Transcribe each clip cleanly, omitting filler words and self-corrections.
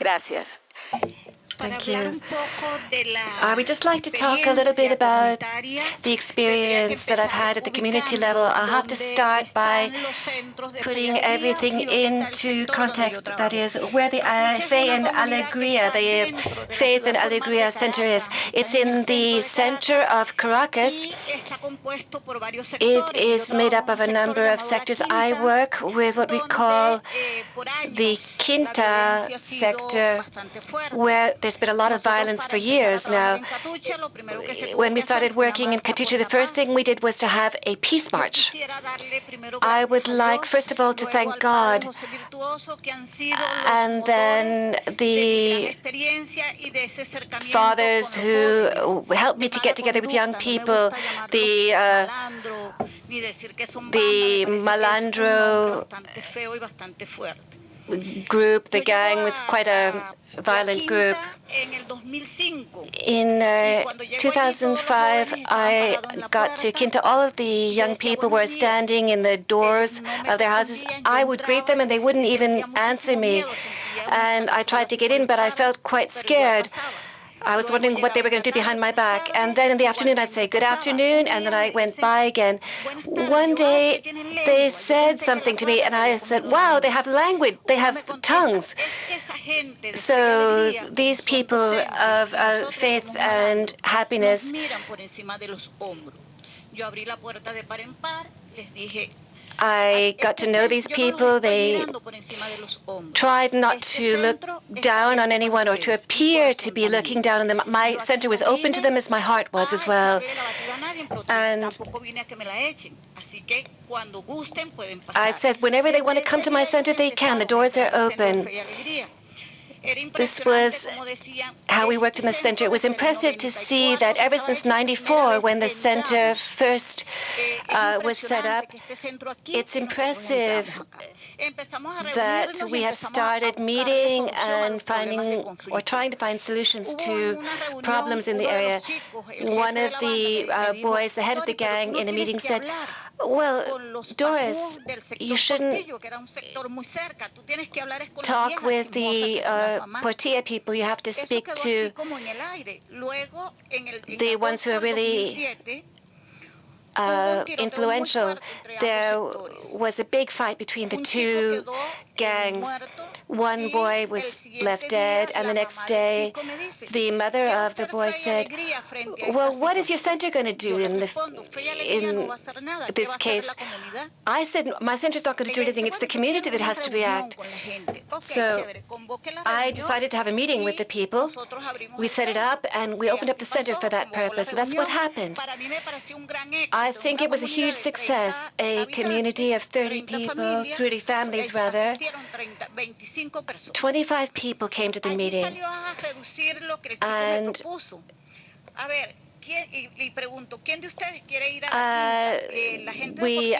Gracias. Thank you. I would just like to talk a little bit about the experience that I've had at the community level. I'll have to start by putting everything into context. That is, where the Fe and Alegría, the Faith and Alegría Center is. It's in the center of Caracas. It is made up of a number of sectors. I work with what we call the Quinta sector, where there's been a lot of violence for years now. When we started working in Catuche, the first thing we did was to have a peace march. I would like, first of all, to thank God, and then the fathers who helped me to get together with young people, the Malandro group, the gang was quite a violent group. In 2005, I got to Quinta. All of the young people were standing in the doors of their houses. I would greet them, and they wouldn't even answer me. And I tried to get in, but I felt quite scared. I was wondering what they were going to do behind my back. And then in the afternoon, I'd say, good afternoon, and then I went by again. One day, they said something to me, and I said, wow, they have language, they have tongues. So these people of faith and happiness, I got to know these people. They tried not to look down on anyone or to appear to be looking down on them. My center was open to them as my heart was as well. And I said, whenever they want to come to my center, they can. The doors are open. This was how we worked in the center. It was impressive to see that ever since '94, when the center first was set up, it's impressive that we have started meeting and finding or trying to find solutions to problems in the area. One of the boys, the head of the gang, in a meeting said, well, Doris, you shouldn't talk with the Portilla people. You have to speak to the ones who are really influential. There was a big fight between the two gangs. One boy was left dead, and the next day, the mother of the boy said, well, what is your center going to do in this case? I said, my center's not going to do anything. It's the community that has to react. So I decided to have a meeting with the people. We set it up, and we opened up the center for that purpose. So that's what happened. I think it was a huge success. A community of 30 people, 30 families rather. 25 people came to the meeting. And we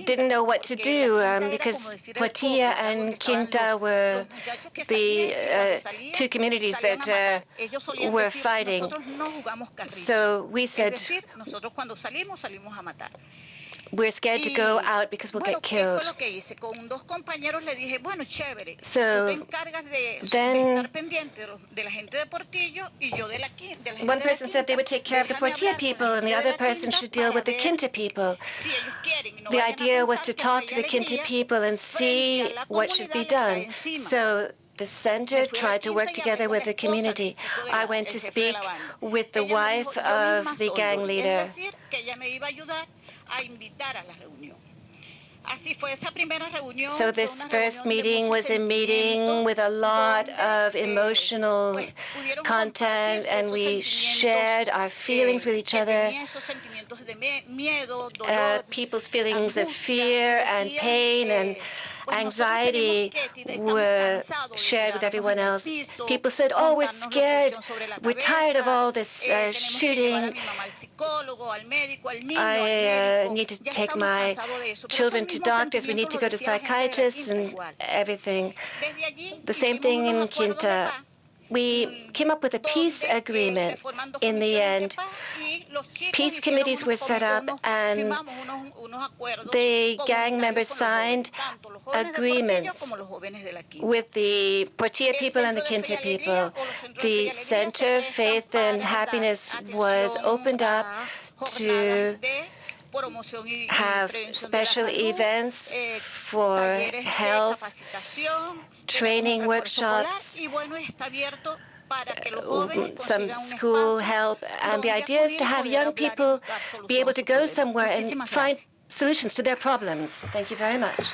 didn't know what to do because Portilla and Quinta were the two communities that were fighting. So we said, we're scared to go out because we'll get killed. So then one person said they would take care of the Portilla people and the other person should deal with the Quinta people. The idea was to talk to the Quinta people and see what should be done. So the center tried to work together with the community. I went to speak with the wife of the gang leader. So this first meeting was a meeting with a lot of emotional content, and we shared our feelings with each other. People's feelings of fear and pain and anxiety were shared with everyone else. People said, oh, we're scared. We're tired of all this shooting. I need to take my children to doctors. We need to go to psychiatrists and everything. The same thing in Quinta. we came up with a peace agreement. In the end, peace committees were set up, and the gang members signed agreements with the Portilla people and the Quinta people. The Center, Faith and Happiness, was opened up to have special events for health, training workshops, some school help. And the idea is to have young people be able to go somewhere and find solutions to their problems. Thank you very much.